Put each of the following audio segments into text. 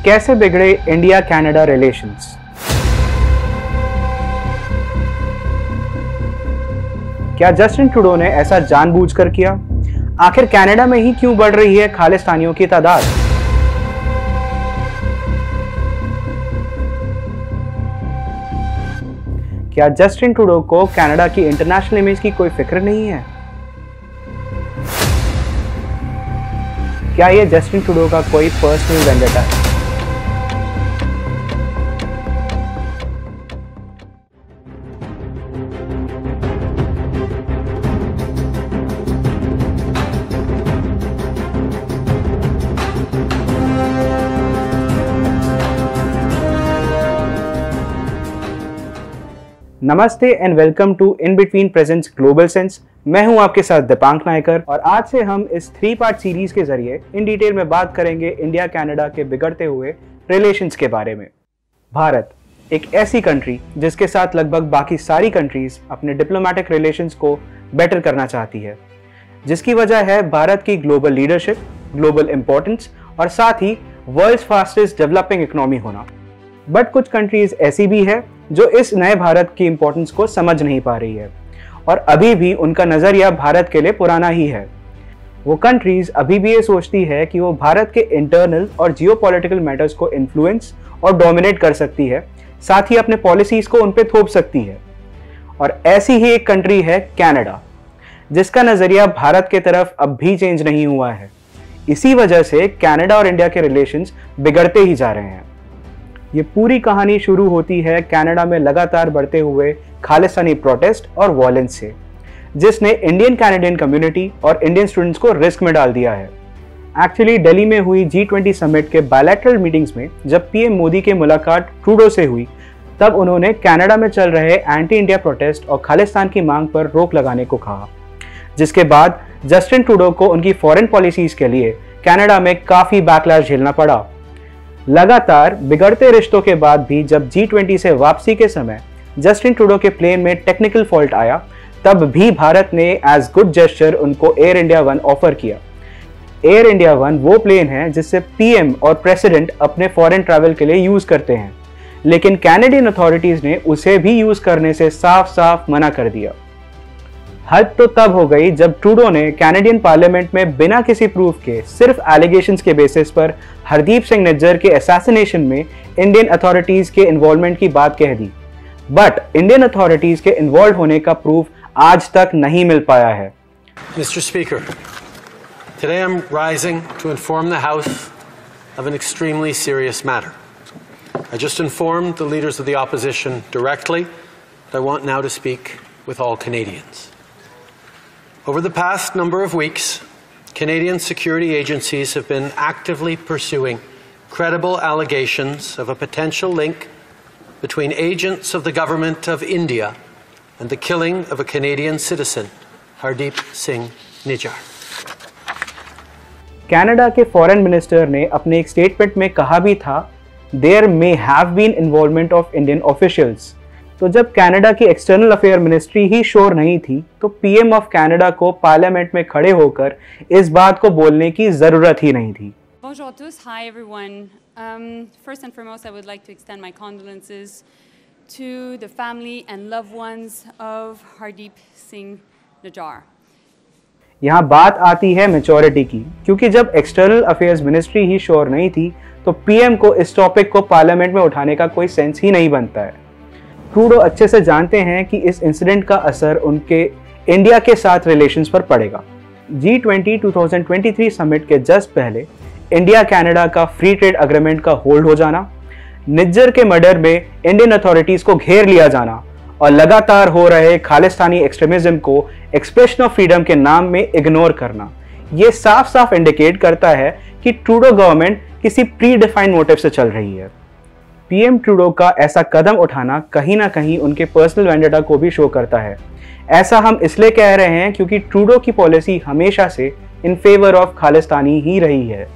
कैसे बिगड़े India Canada relations? क्या जस्टिन ट्रूडो ने ऐसा जानबूझकर किया? आखिर कनाडा में ही क्यों बढ़ रही है खालिस्तानियों की तादाद? क्या जस्टिन ट्रूडो को कनाडा की इंटरनेशनल इमेज की कोई फिक्र नहीं है? क्या ये जस्टिन ट्रूडो का कोई पर्सनल वेंडेटा है? नमस्ते and welcome to in between presents global sense. मैं हूं आपके साथ दीपांक नायकर और आज से हम इस 3 पार्ट सीरीज के जरिए इन डिटेल में बात करेंगे इंडिया कनाडा के बिगड़ते हुए रिलेशंस के बारे में। भारत एक ऐसी कंट्री जिसके साथ लगभग बाकी सारी कंट्रीज अपने डिप्लोमेटिक रिलेशंस को बेटर करना चाहती है, जिसकी वजह है भारत की ग्लोबल लीडरशिप, ग्लोबल इंपॉर्टेंस और साथ ही वर्ल्ड्स फास्टेस्ट डेवलपिंग इकोनॉमी होना। बट कुछ कंट्रीज ऐसी भी है जो इस नए भारत की इंपॉर्टेंस को समझ नहीं पा रही है और अभी भी उनका नजरिया भारत के लिए पुराना ही है। वो कंट्रीज अभी भी ये सोचती है कि वो भारत के इंटरनल और जियोपॉलिटिकल मैटर्स को इन्फ्लुएंस और डोमिनेट कर सकती है, साथ ही अपने पॉलिसीज को उन पे थोप सकती है। और ऐसी ही एक कंट्री है कनाडा, जिसका नजरिया भारत के तरफ अब भी चेंज नहीं हुआ है। इसी वजह से कनाडा और इंडिया के रिलेशंस बिगड़ते ही जा रहे हैं। ये पूरी कहानी शुरू होती है कनाडा में लगातार बढ़ते हुए खालिस्तानी प्रोटेस्ट और वॉयलेंस से, जिसने इंडियन कैनेडियन कम्युनिटी और इंडियन स्टूडेंट्स को रिस्क में डाल दिया है। एक्चुअली दिल्ली में हुई G20 समिट के बायलैटरल मीटिंग्स में जब पीएम मोदी की मुलाकात ट्रूडो से हुई, तब उन्होंने कनाडा में चल रहे एंटी इंडिया प्रोटेस्ट और खालिस्तान की मांग पर रोक लगाने को कहा, जिसके बाद जस्टिन ट्रूडो को उनकी फॉरेन पॉलिसीज के लिए कनाडा में काफी बैकलैश झेलना पड़ा। लगातार बिगड़ते रिश्तों के बाद भी जब G20 से वापसी के समय जस्टिन ट्रूडो के प्लेन में टेक्निकल फॉल्ट आया, तब भी भारत ने एज गुड जेस्चर उनको एयर इंडिया वन ऑफर किया। एयर इंडिया वन वो प्लेन है जिससे पीएम और प्रेसिडेंट अपने फॉरेन ट्रैवल के लिए यूज करते हैं, लेकिन कैनेडियन अथॉरिटीज ने उसे भी यूज करने से साफ साफ मना कर दिया। हद तो तब हो गई जब ट्रूडो ने कैनेडियन पार्लियामेंट में बिना किसी प्रूफ के सिर्फ एलिगेशंस के बेसिस पर हरदीप सिंह निज्जर के असैसिनेशन में इंडियन अथॉरिटीज के इन्वॉल्वमेंट की बात कह दी। बट इंडियन अथॉरिटीज के इन्वॉल्व होने का प्रूफ आज तक नहीं मिल पाया है। Mr. Speaker, today I'm rising to inform the House of an extremely serious matter. I just informed the leaders of the opposition directly, but I want now to speak with all Canadians. Over the past number of weeks, Canadian security agencies have been actively pursuing credible allegations of a potential link between agents of the government of India and the killing of a Canadian citizen, Hardeep Singh Nijjar. Canada के foreign minister ने अपने एक statement में कहा भी था, there may have been involvement of Indian officials. तो जब कनाडा की एक्सटर्नल अफेयर मिनिस्ट्री ही श्योर नहीं थी, तो पीएम ऑफ कनाडा को पार्लियामेंट में खड़े होकर इस बात को बोलने की जरूरत ही नहीं थी। Bonjour à tous. Hi everyone. First and foremost, I would like to extend my condolences to the family and loved ones of Hardeep Singh Nijjar. यहाँ बात आती है मैच्योरिटी की, क्योंकि जब एक्सटर्नल अफेयर्स मिनिस्ट्री ही श्योर नहीं थी, तो पीएम को इस टॉपिक को पार्लियामेंट में उठाने का कोई सेंस ही नहीं बनता है। ट्रूडो अच्छे से जानते हैं कि इस इंसिडेंट का असर उनके इंडिया के साथ रिलेशंस पर पड़ेगा। G20 2023 समिट के जस्ट पहले इंडिया कनाडा का फ्री ट्रेड एग्रीमेंट का होल्ड हो जाना, निज्जर के मर्डर में इंडियन अथॉरिटीज को घेर लिया जाना और लगातार हो रहे खालिस्तानी एक्सट्रीमिज्म को एक्सप्रेशन ऑफ फ्रीडम के नाम में इग्नोर करना, ये साफ साफ इंडिकेट करता है कि ट्रूडो गवर्नमेंट किसी प्री डिफाइंड मोटिव से चल रही है। पीएम ट्रूडो का ऐसा कदम उठाना कहीं ना कहीं उनके पर्सनल वेंडेटा को भी शो करता है। ऐसा हम इसलिए कह रहे हैं क्योंकि ट्रूडो की पॉलिसी हमेशा से इन फेवर ऑफ खालिस्तानी ही रही है।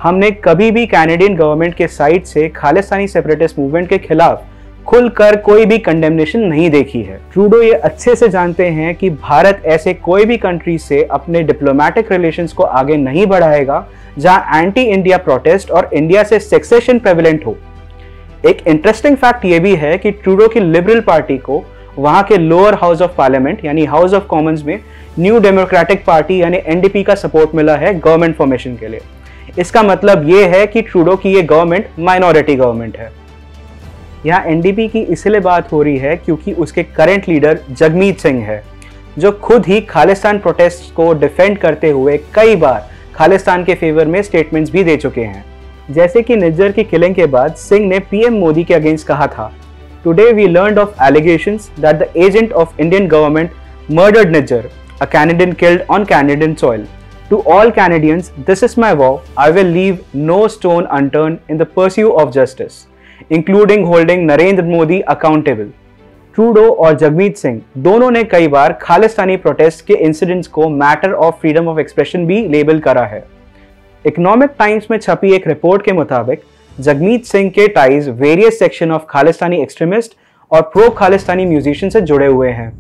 हमने कभी भी कैनेडियन गवर्नमेंट के साइड से खालिस्तानी सेपरेटिस्ट मूवमेंट के खिलाफ खुलकर कोई भी कंडेमनेशन नहीं देखी है। ट्रूडो ये अच्छे से जानते हैं कि भारत ऐसे कोई भी कंट्री से अपने डिप्लोमेटिक रिलेशंस को आगे नहीं बढ़ाएगा जहां एंटी इंडिया प्रोटेस्ट और इंडिया से सेक्सेशन प्रेवलेंट हो। एक इंटरेस्टिंग फैक्ट ये भी है कि ट्रूडो की लिबरल पार्टी को वहां के लोअर हाउस ऑफ पार्लियामेंट यानी हाउस ऑफ कॉमन्स में न्यू डेमोक्रेटिक पार्टी यानी एनडीपी का सपोर्ट मिला है गवर्नमेंट फॉर्मेशन के लिए। इसका मतलब ये है कि ट्रूडो की ये गवर्नमेंट माइनॉरिटी गवर्नमेंट है। यहाँ एनडीपी की इसलिए बात हो रही है क्योंकि उसके करंट लीडर जगमीत सिंह है, जो खुद ही खालिस्तान प्रोटेस्ट को डिफेंड करते हुए कई बार खालिस्तान के फेवर में स्टेटमेंट्स भी दे चुके हैं। जैसे कि निज्जर की किलिंग के बाद सिंह ने पीएम मोदी के अगेंस्ट कहा था, today we learned of allegations that the agent of Indian government murdered Nijjar, a Canadian killed on Canadian soil. To all Canadians, this is my vow. I will leave no stone unturned in the pursuit of justice, including holding Narendra Modi accountable. Trudeau और जगमीत सिंह दोनों ने कई बार Khalistani protest के incidents को matter of freedom of expression भी label करा है। Economic times में छपी एक रिपोर्ट के मुताबिक जगमीत सिंह के ties various section of Khalistani extremist और प्रो खालिस्तानी म्यूजिशियन से जुड़े हुए हैं।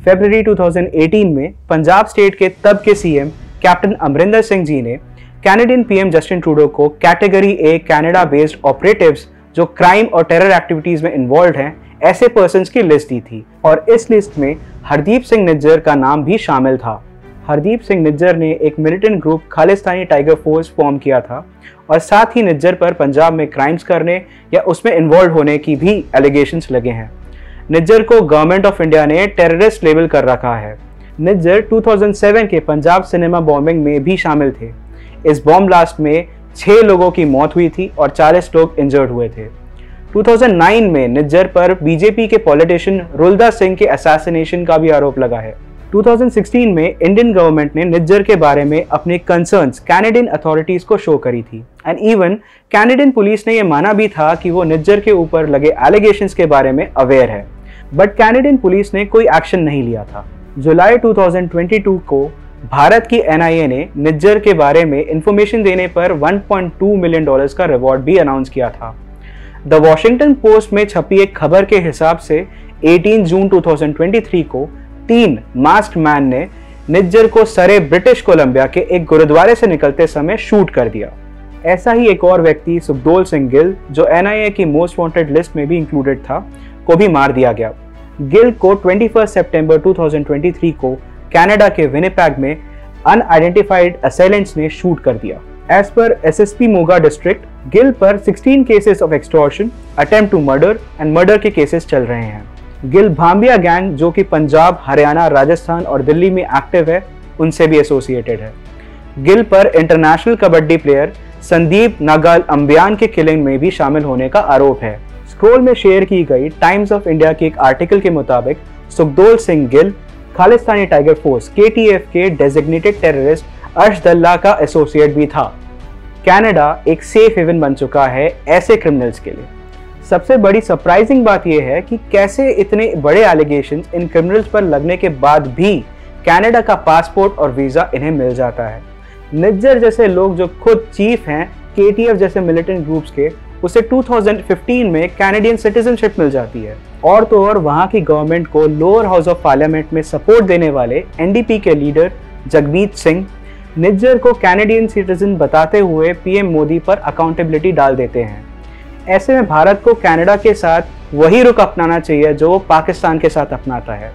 फरवरी 2018 में पंजाब स्टेट के तब के सीएम कैप्टन अमरिंदर सिंह जी ने कैनेडियन पीएम जस्टिन ट्रूडो को category A Canada based operatives जो क्राइम और टेरर एक्टिविटीज में इन्वॉल्व हैं ऐसे पर्सन्स की लिस्ट दी थी और इस लिस्ट में हरदीप सिंह निज्जर का नाम भी शामिल था। हरदीप सिंह निज्जर ने एक militant group Khalistani tiger force form किया था और साथ ही निज्जर पर पंजाब में क्राइम्स करने या उसमें इन्वॉल्व होने की भी एलिगेशंस लगे हैं। निज्जर को गवर्नमेंट ऑफ इंडिया ने टेररिस्ट लेबल कर रखा है। निज्जर 2007 के पंजाब सिनेमा बॉम्बिंग में भी शामिल थे। इस बॉम्ब ब्लास्ट में 6 लोगों की मौत हुई थी और 40 लोग इंजर्ड हुए थे। 2009 में निज्जर पर बीजेपी के पॉलिटिशियन रुलदा सिंह के असैसिनेशन का भी आरोप लगा है। 2016 में इंडियन गवर्नमेंट ने निज्जर के बारे में अपने कंसर्न्स कैनेडियन अथॉरिटीज को शो करी थी एंड इवन कैनेडियन पुलिस ने यह माना भी था कि वो निज्जर के ऊपर लगे एलिगेशंस के बारे में अवेयर है, बट कैनेडियन पुलिस ने कोई एक्शन नहीं लिया था। जुलाई 2022 को भारत की एनआईए ने निज्जर के बारे में इंफॉर्मेशन देने पर $1.2 मिलियन का रिवॉर्ड भी अनाउंस किया था। द वॉशिंगटन पोस्ट में छपी एक खबर के हिसाब से 18 जून 2023 को 3 मास्क्ड मैन ने निज्जर को सरे ब्रिटिश कोलंबिया के एक गुरुद्वारे से निकलते समय शूट कर दिया। ऐसा ही एक और व्यक्ति सुखदोल सिंह गिल, जो एनआईए की मोस्ट वांटेड लिस्ट में भी इंक्लूडेड था, को भी मार दिया गया। गिल को 21 सितंबर 2023 को कनाडा के विनिपेग में अनआइडेंटिफाइड असेलेंट्स ने शूट कर दिया। As per SSP Moga district, Gill पर 16 cases of extortion, attempt to murder and murder के केसेस चल रहे हैं। गिल भांबिया गैंग, जो कि पंजाब, हरियाणा, राजस्थान और दिल्ली में एक्टिव है, उनसे भी एसोसिएटेड है। गिल पर इंटरनेशनल कबड्डी प्लेयर संदीप नागाल अंबियान के किलिंग में भी शामिल होने का आरोप है। स्क्रोल में शेयर की गई टाइम्स ऑफ इंडिया के एक आर्टिकल के मुताबिक Sukhdol Singh Gill Khalistani tiger force KTF के डेजिग्नेटेड टेररिस्ट अर्शदल्ला का एसोसिएट भी था। कनाडा एक सेफ हेवन बन चुका है ऐसे क्रिमिनल्स के लिए। सबसे बड़ी सरप्राइजिंग बात यह है कि कैसे इतने बड़े एलिगेशंस इन क्रिमिनल्स पर लगने के बाद भी कनाडा का पासपोर्ट और वीजा इन्हें मिल जाता है। निज्जर जैसे लोग जो खुद चीफ हैं KTF जैसे मिलिटेंट ग्रुप्स के, उसे 2015 में कैनेडियन सिटीजनशिप मिल जाती है। और तो और वहां की गवर्नमेंट को लोअर हाउस ऑफ पार्लियामेंट में सपोर्ट देने वाले एनडीपी के लीडर जगमीत सिंह निज्जर को कैनेडियन सिटीजन बताते हुए पीएम मोदी पर अकाउंटेबिलिटी डाल देते हैं। ऐसे में भारत को कनाडा के साथ वही रुख अपनाना चाहिए जो वो पाकिस्तान के साथ अपनाता है,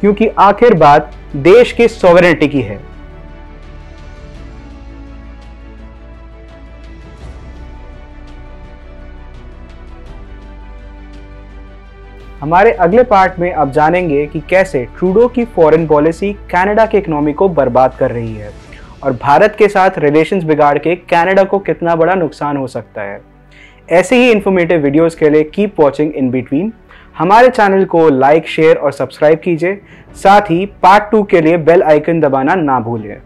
क्योंकि आखिर बात देश की सॉवरेनिटी की है। हमारे अगले पार्ट में अब जानेंगे कि कैसे ट्रूडो की फॉरेन पॉलिसी कनाडा के इकोनॉमी को बर्बाद कर रही है और भारत के साथ रिलेशंस बिगाड़ के कनाडा को कितना बड़ा नुकसान हो सकता है। ऐसे ही इंफॉर्मेटिव वीडियोस के लिए कीप वॉचिंग इन बिटवीन। हमारे चैनल को लाइक, शेयर और सब्सक्राइब कीजिए। साथ ही पार्ट 2 के लिए बेल आइकन दबाना ना भूलिए।